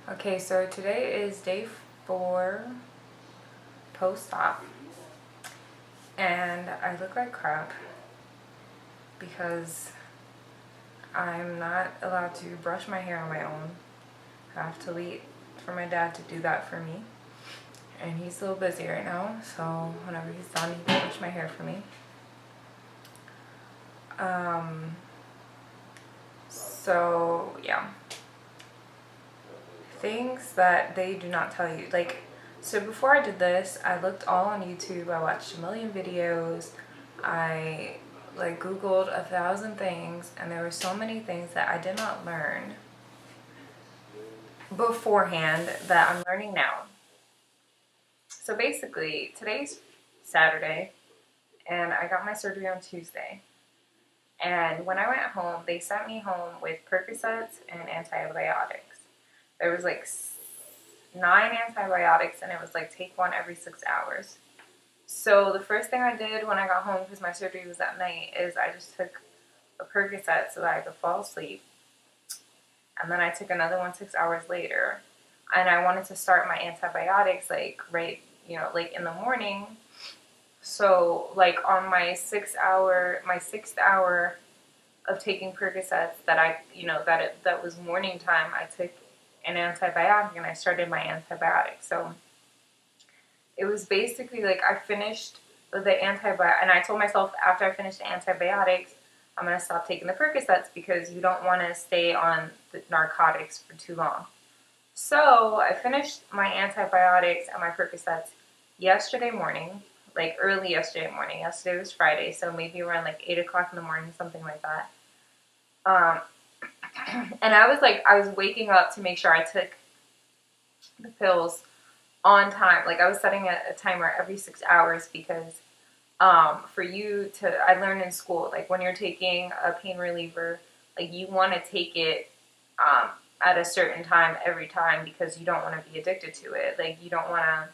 Okay, so today is day 4 post-op, and I look like crap because I'm not allowed to brush my hair on my own. I have to wait for my dad to do that for me, and he's a little busy right now, so whenever he's done, he can brush my hair for me. So yeah, things that they do not tell you. So before I did this, I looked all on YouTube. I watched a million videos. I Googled 1,000 things, and there were so many things that I did not learn beforehand that I'm learning now. So basically, today's Saturday, and I got my surgery on Tuesday. And when I went home, they sent me home with Percocets and antibiotics. There was 9 antibiotics, and it was take one every 6 hours. So the first thing I did when I got home, because my surgery was at night, is I just took a Percocet so that I could fall asleep. And then I took another one 6 hours later. And I wanted to start my antibiotics right, in the morning. So on my 6th hour of taking Percocets that was morning time, I took an antibiotic and I started my antibiotic. So it was basically I finished the antibiotic, and I told myself after I finished the antibiotics, I'm going to stop taking the Percocets because you don't want to stay on the narcotics for too long. So I finished my antibiotics and my Percocets yesterday morning, early yesterday morning. Yesterday was Friday, so maybe around 8 o'clock in the morning, something like that. And I was waking up to make sure I took the pills on time. I was setting a timer every 6 hours because I learned in school, when you're taking a pain reliever, you want to take it at a certain time every time because you don't want to be addicted to it. You don't want to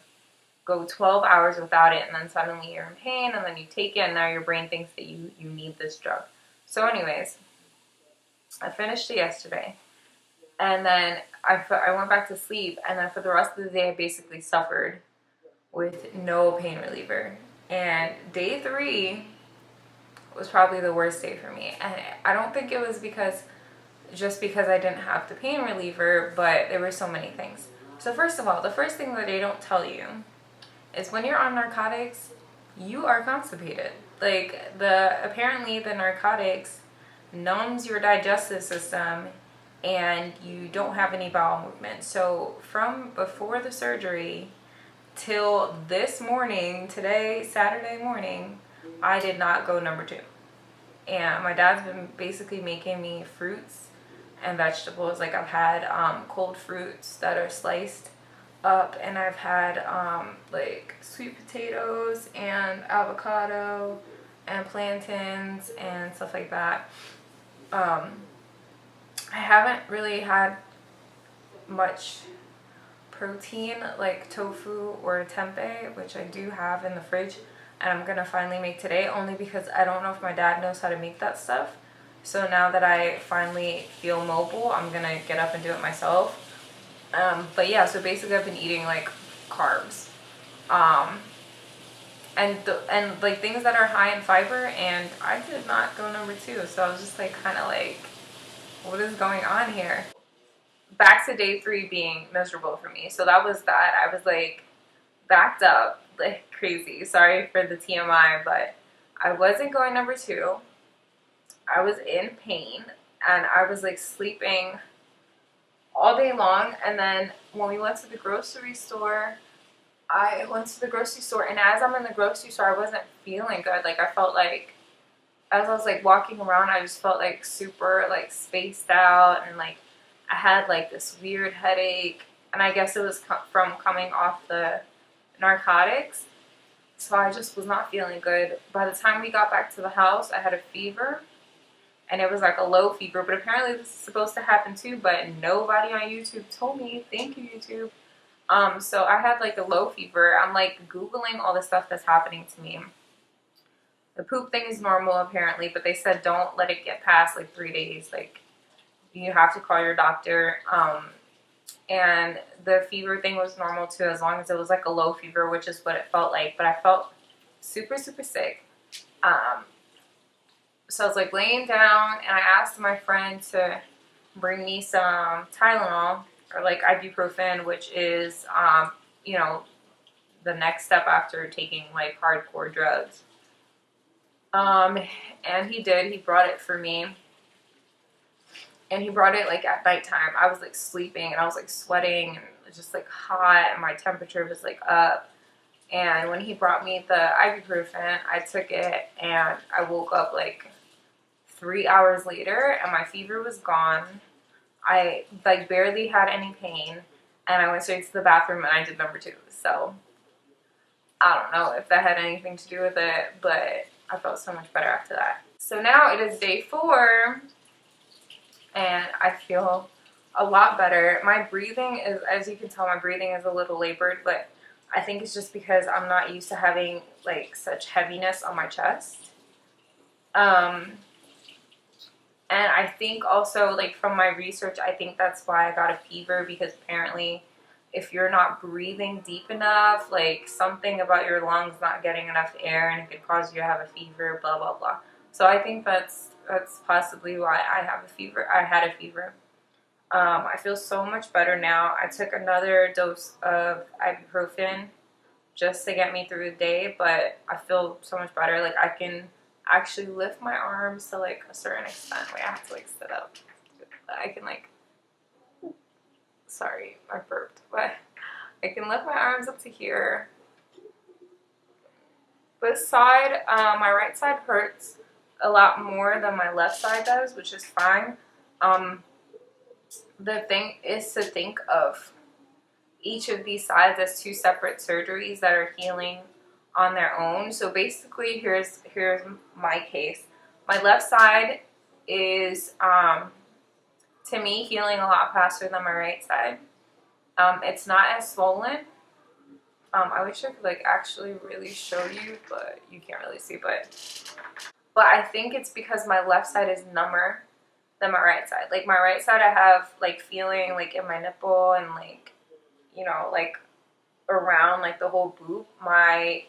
go 12 hours without it and then suddenly you're in pain and then you take it and now your brain thinks that you need this drug. So anyways, I finished it yesterday. And then I went back to sleep, and then for the rest of the day, I basically suffered with no pain reliever. And day 3 was probably the worst day for me. And I don't think it was just because I didn't have the pain reliever, but there were so many things. So first of all, the first thing that they don't tell you is when you're on narcotics, you are constipated. Apparently the narcotics numbs your digestive system and you don't have any bowel movement. So from before the surgery till this morning, today, Saturday morning, I did not go number 2. And my dad's been basically making me fruits and vegetables. I've had cold fruits that are sliced up, and I've had sweet potatoes and avocado and plantains and stuff like that. I haven't really had much protein like tofu or tempeh, which I do have in the fridge, and I'm gonna finally make today, only because I don't know if my dad knows how to make that stuff. So now that I finally feel mobile, I'm gonna get up and do it myself. But yeah, so basically I've been eating carbs, and things that are high in fiber, and I did not go number 2. So I was just kind of what is going on here? Back to day 3 being miserable for me. So that was that. I was backed up like crazy. Sorry for the TMI, but I wasn't going number 2. I was in pain and I was sleeping all day long. And then when we went to the grocery store, and as I'm in the grocery store, I wasn't feeling good. I felt as I was walking around, I just felt super spaced out, and I had this weird headache, and I guess it was from coming off the narcotics. So I just was not feeling good. By the time we got back to the house, I had a fever, and it was a low fever, but apparently this is supposed to happen too, but nobody on YouTube told me. Thank you, YouTube. So I had a low fever. I'm Googling all the stuff that's happening to me. The poop thing is normal apparently, but they said don't let it get past 3 days. You have to call your doctor. and the fever thing was normal too, as long as it was like a low fever, which is what it felt like. But I felt super, super sick. Um, so I was like laying down, and I asked my friend to bring me some Tylenol or like ibuprofen, which is, you know, the next step after taking like hardcore drugs. And he did. He brought it for me, and he brought it like at nighttime. I was like sleeping, and I was like sweating, and it was just like hot, and my temperature was like up. And when he brought me the ibuprofen, I took it, and I woke up like 3 hours later, and my fever was gone. I like barely had any pain, and I went straight to the bathroom and I did number 2. So I don't know if that had anything to do with it, but I felt so much better after that. So now it is day 4, and I feel a lot better. My breathing is, as you can tell, my breathing is a little labored, but I think it's just because I'm not used to having like such heaviness on my chest. And I think also, like, from my research, I think that's why I got a fever, because apparently if you're not breathing deep enough, like, something about your lungs not getting enough air, and it could cause you to have a fever, blah, blah, blah. So I think that's possibly why I have a fever. I had a fever. I feel so much better now. I took another dose of ibuprofen just to get me through the day, but I feel so much better. Like, I can actually lift my arms to like a certain extent. Wait, I have to like sit up. I can like, sorry, I burped, but I can lift my arms up to here. This side, my right side hurts a lot more than my left side does, which is fine. The thing is to think of each of these sides as 2 separate surgeries that are healing on their own. So basically, here's my case. My left side is, to me, healing a lot faster than my right side. It's not as swollen. I wish I could like actually really show you, but you can't really see. But I think it's because my left side is number than my right side. Like, my right side, I have like feeling like in my nipple and like, you know, like around like the whole boob. My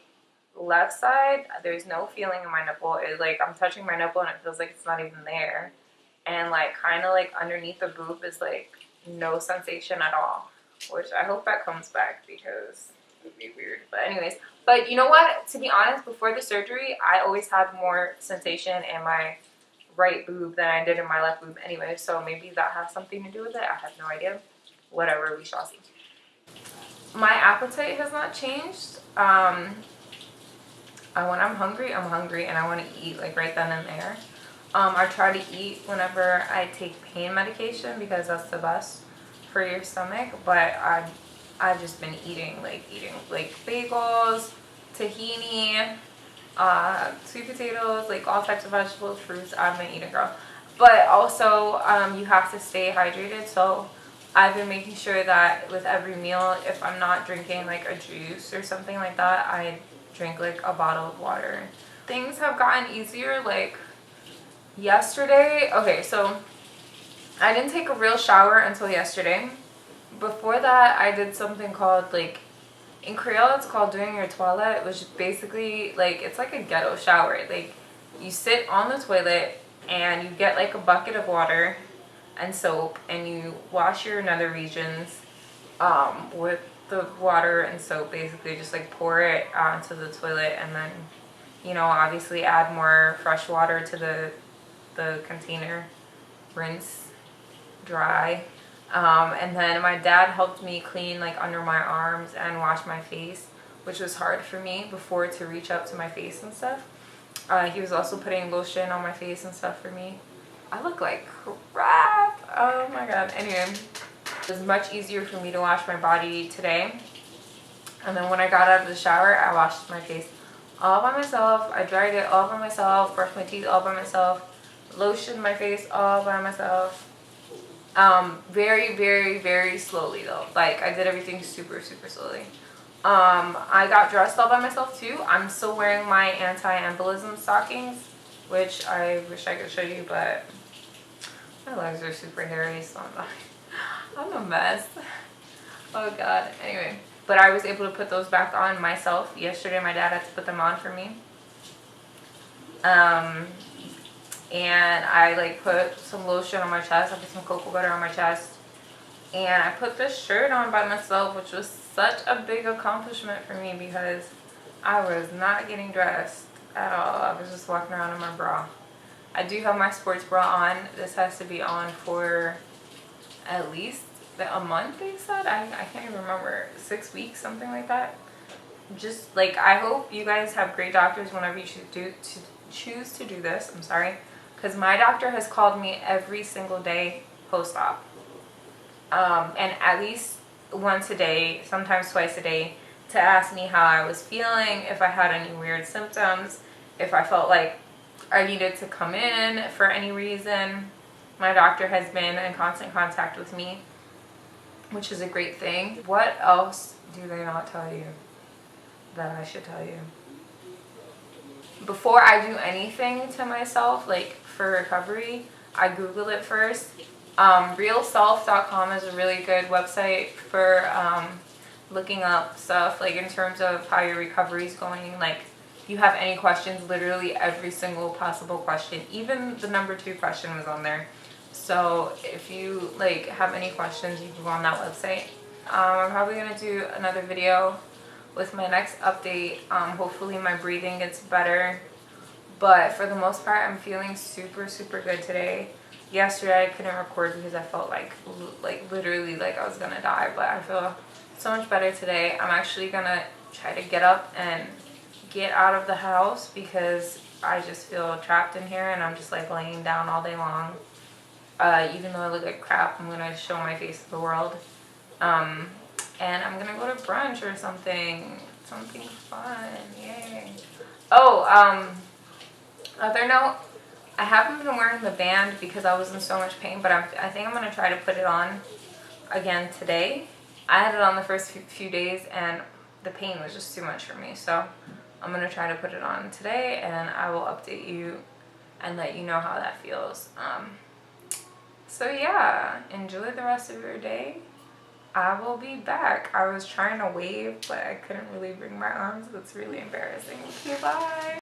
left side, there's no feeling in my nipple. It's like I'm touching my nipple and it feels like it's not even there. And like kind of like underneath the boob is like no sensation at all, which I hope that comes back because it would be weird. But anyways, but you know what? To be honest, before the surgery, I always had more sensation in my right boob than I did in my left boob anyway. So maybe that has something to do with it. I have no idea. Whatever, we shall see. My appetite has not changed. When I'm hungry, and I want to eat like right then and there. I try to eat whenever I take pain medication because that's the best for your stomach. But I've just been eating like bagels, tahini, sweet potatoes, like all types of vegetables, fruits. I've been eating, girl. But also, you have to stay hydrated. So I've been making sure that with every meal, if I'm not drinking like a juice or something like that, I drink like a bottle of water. Things have gotten easier. Like yesterday, okay, so I didn't take a real shower until yesterday. Before that, I did something called like, in Creole it's called doing your toilet, which is basically like, it's like a ghetto shower. Like, you sit on the toilet and you get like a bucket of water and soap, and you wash your nether regions with the water and soap. Basically just like pour it onto the toilet, and then, you know, obviously add more fresh water to the container, rinse, dry. And then my dad helped me clean like under my arms and wash my face, which was hard for me before to reach up to my face and stuff. He was also putting lotion on my face and stuff for me. I look like crap. Oh my god. Anyway, it was much easier for me to wash my body today. And then when I got out of the shower, I washed my face all by myself. I dried it all by myself, brushed my teeth all by myself, lotioned my face all by myself. Very, very, very slowly though. Like, I did everything super, super slowly. I got dressed all by myself too. I'm still wearing my anti-embolism stockings, which I wish I could show you, but my legs are super hairy, so I'm not. I'm a mess. Oh god. Anyway, but I was able to put those back on myself. Yesterday my dad had to put them on for me. And I like put some lotion on my chest. I put some cocoa butter on my chest. And I put this shirt on by myself, which was such a big accomplishment for me because I was not getting dressed at all. I was just walking around in my bra. I do have my sports bra on. This has to be on for at least a month, they said. I can't even remember. 6 weeks, something like that. Just like, I hope you guys have great doctors whenever you choose to do this. I'm sorry. Because my doctor has called me every single day post-op. And at least once a day, sometimes twice a day, to ask me how I was feeling, if I had any weird symptoms, if I felt like I needed to come in for any reason. My doctor has been in constant contact with me, which is a great thing. What else do they not tell you that I should tell you? Before I do anything to myself, like for recovery, I Google it first. Realself.com is a really good website for looking up stuff, like in terms of how your recovery is going. Like, if you have any questions, literally every single possible question, even the number 2 question was on there. So if you like have any questions, you can go on that website. I'm probably gonna do another video with my next update. Hopefully my breathing gets better, but for the most part I'm feeling super good today. Yesterday I couldn't record because I felt like literally like I was gonna die, but I feel so much better today. I'm actually gonna try to get up and get out of the house because I just feel trapped in here and I'm just like laying down all day long. Even though I look like crap, I'm gonna show my face to the world. And I'm gonna go to brunch or something fun, yay. Oh, other note, I haven't been wearing the band because I was in so much pain, but I think I'm gonna try to put it on again today. I had it on the first few days and the pain was just too much for me, so I'm gonna try to put it on today and I will update you and let you know how that feels. So yeah, enjoy the rest of your day. I will be back. I was trying to wave, but I couldn't really bring my arms. That's really embarrassing. Okay, bye.